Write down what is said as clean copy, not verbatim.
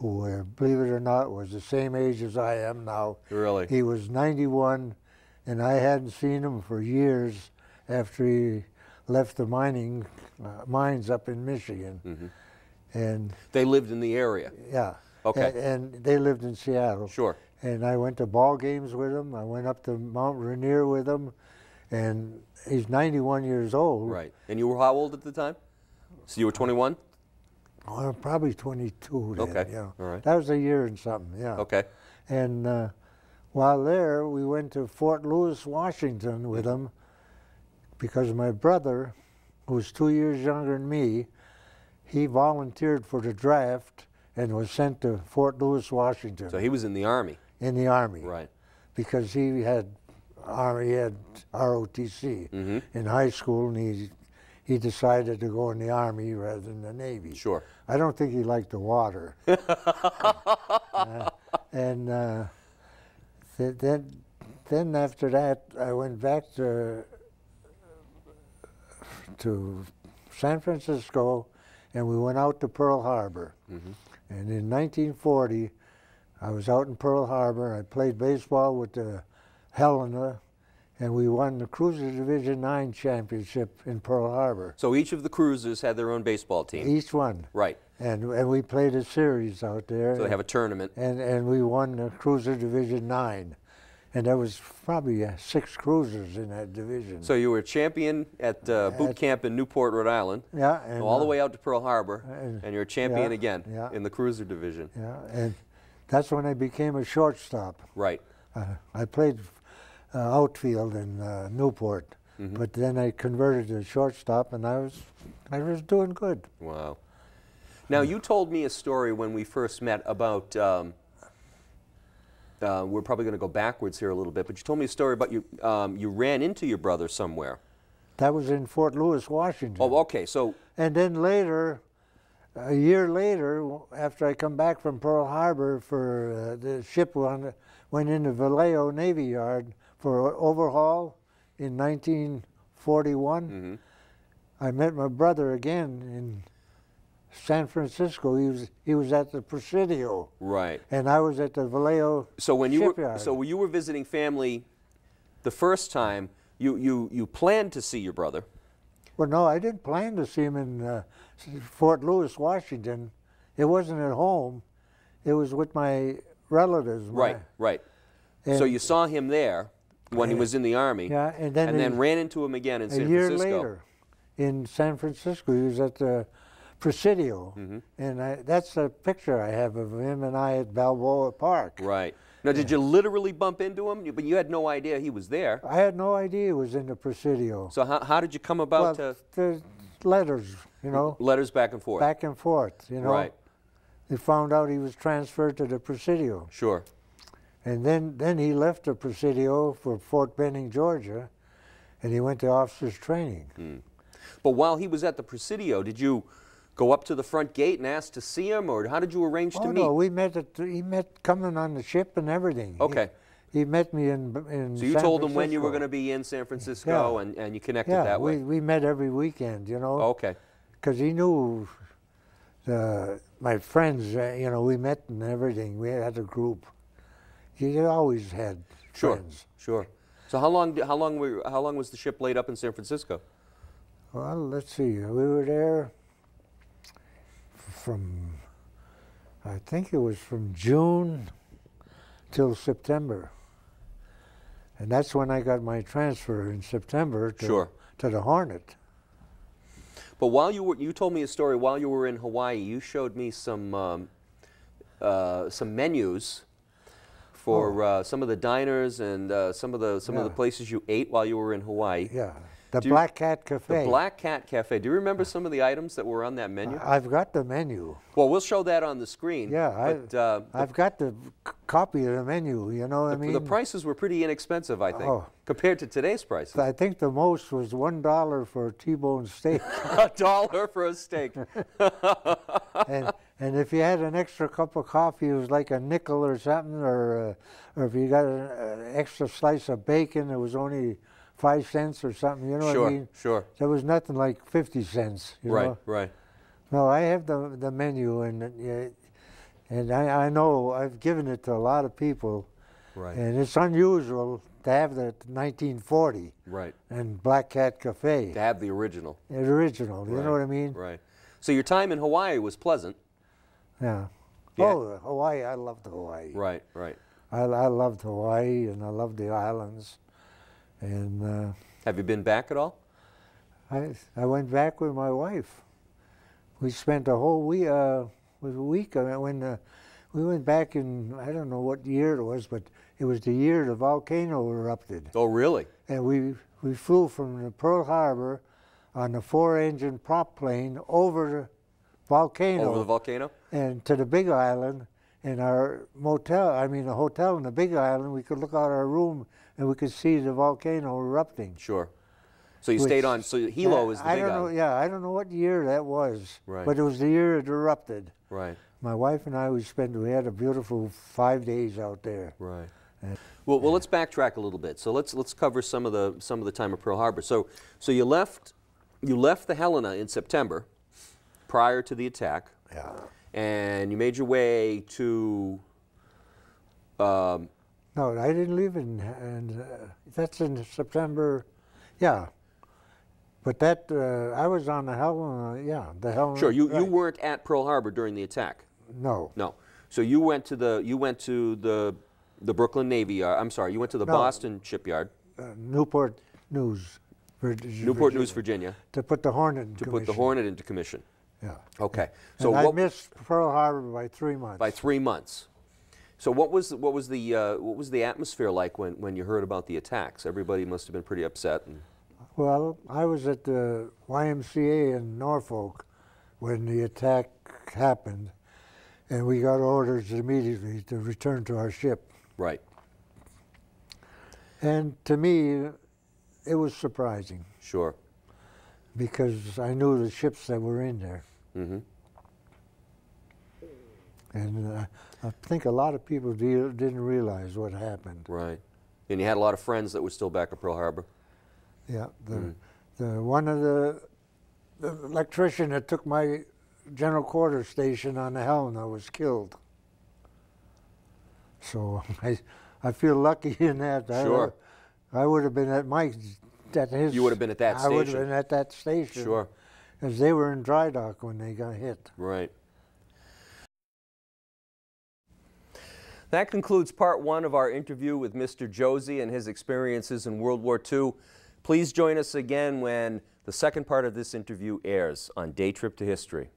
who, believe it or not, was the same age as I am now. Really? He was 91, and I hadn't seen him for years after he left the mines up in Michigan. Mm-hmm. And they lived in the area? Yeah. Okay. And they lived in Seattle. Sure. And I went to ball games with him. I went up to Mount Rainier with him. And he's 91 years old. Right. And you were how old at the time? So you were 21? Oh, probably 22 then. Okay. You know. All right. That was a year and something, yeah. Okay. And while there, we went to Fort Lewis, Washington with him because my brother, who was 2 years younger than me, he volunteered for the draft and was sent to Fort Lewis, Washington. So he was in the Army? In the Army. Right. Because he had ROTC in high school, and he decided to go in the Army rather than the Navy. Sure. I don't think he liked the water. Then after that, I went back to San Francisco, and we went out to Pearl Harbor. And in 1940, I was out in Pearl Harbor. I played baseball with the Helena, and we won the Cruiser Division 9 championship in Pearl Harbor. So each of the cruisers had their own baseball team? Each one. Right. And we played a series out there. So they have a tournament. And we won the Cruiser Division 9. And there was probably 6 cruisers in that division. So you were champion at boot camp in Newport, Rhode Island. Yeah. And, all the way out to Pearl Harbor, and you're a champion again in the cruiser division. Yeah, and that's when I became a shortstop. Right. I played outfield in Newport, but then I converted to shortstop, and I was doing good. Wow. Now, you told me a story when we first met about, we're probably going to go backwards here a little bit, but you told me a story about you ran into your brother somewhere. That was in Fort Lewis, Washington. Oh, okay. So. And then later, a year later, after I come back from Pearl Harbor, for the ship went into Vallejo Navy Yard for overhaul in 1941. I met my brother again in San Francisco. He was at the Presidio. Right. And I was at the Vallejo shipyard. So when you were visiting family the first time, you planned to see your brother? Well, no, I didn't plan to see him in Fort Lewis, Washington. It wasn't at home. It was with my relatives. Right, right. So you saw him there when he was in the Army, and then ran into him again in San Francisco. A year later, in San Francisco, he was at the Presidio, and that's a picture I have of him and I at Balboa Park. Right. Now, did you literally bump into him? But you had no idea he was there. I had no idea he was in the Presidio. So how did you come about the letters, you know. Letters back and forth. Back and forth, you know. Right. They found out he was transferred to the Presidio. Sure. And then he left the Presidio for Fort Benning, Georgia, and he went to officers training. But while he was at the Presidio, did you go up to the front gate and ask to see him, or how did you arrange to meet? Oh, no, he met coming on the ship and everything. Okay. He met me in So you San told him Francisco. when you were going to be in San Francisco, and you connected that way? Yeah, we met every weekend, you know. Okay. Because he knew my friends, you know, we met and everything. We had a group. He always had friends. Sure. So how long was the ship laid up in San Francisco? Well, let's see. We were there from, I think it was from June till September. And that's when I got my transfer in September to the Hornet. But while you told me a story while you were in Hawaii, you showed me some menus for some of the diners and some of the places you ate while you were in Hawaii. Yeah. The Black Cat Cafe. The Black Cat Cafe. Do you remember some of the items that were on that menu? I've got the menu. Well, we'll show that on the screen. Yeah, I've got the copy of the menu, you know what I mean? The prices were pretty inexpensive, I think, compared to today's prices. I think the most was $1 for a T-bone steak. $1 for a steak. And if you had an extra cup of coffee, it was like a nickel or something, or if you got an extra slice of bacon, it was only 5 cents or something, you know what I mean? Sure. There was nothing like 50 cents, you know? Right. No, I have the menu, and And I know I've given it to a lot of people, Right. and it's unusual to have the 1940 Right. and Black Cat Cafe. To have the original. The original, you Right. know what I mean? Right. So your time in Hawaii was pleasant. Yeah. Yeah. Oh, Hawaii, I loved Hawaii. Right, right. I loved Hawaii, and I loved the islands. And Have you been back at all? I went back with my wife. We spent a whole week, when we went back in, I don't know what year it was, but it was the year the volcano erupted. Oh, really? And we flew from the Pearl Harbor on the 4-engine prop plane over the volcano. Over the volcano? And to the Big Island. In our motel, the hotel in the Big Island, we could look out our room and we could see the volcano erupting. Sure. So you stayed on, so Hilo is the Big Island. Yeah, I don't know what year that was, Right. but it was the year it erupted. Right. My wife and I, we had a beautiful 5 days out there. Right. Well, let's backtrack a little bit. So let's cover some of the time at Pearl Harbor. So you left the Helena in September, prior to the attack. Yeah. And you made your way to. No, I didn't leave that's in September. Yeah. But that I was on the Helena. Yeah, the Helena. Sure, you right. weren't at Pearl Harbor during the attack. No. No. So you went to the Brooklyn Navy Yard. I'm sorry, you went to the Boston shipyard. Newport News. Newport News, Virginia. To put the Hornet in To commission. put the Hornet into commission. Yeah. Okay. So I missed Pearl Harbor by 3 months. By 3 months. So what was the atmosphere like when you heard about the attacks? Everybody must have been pretty upset. Well, I was at the YMCA in Norfolk when the attack happened, and we got orders immediately to return to our ship. Right. And to me, it was surprising. Sure. Because I knew the ships that were in there. Mm-hmm. And I think a lot of people didn't realize what happened. Right. And you had a lot of friends that were still back at Pearl Harbor. Yeah. One of the electrician that took my general quarters station on the Helena was killed. So I feel lucky in that. Sure. I would have been at his. You would have been at that station. I would have been at that station. Sure. As they were in dry dock when they got hit. Right. That concludes part 1 of our interview with Mr. Josey and his experiences in World War II. Please join us again when the second part of this interview airs on Day Trip to History.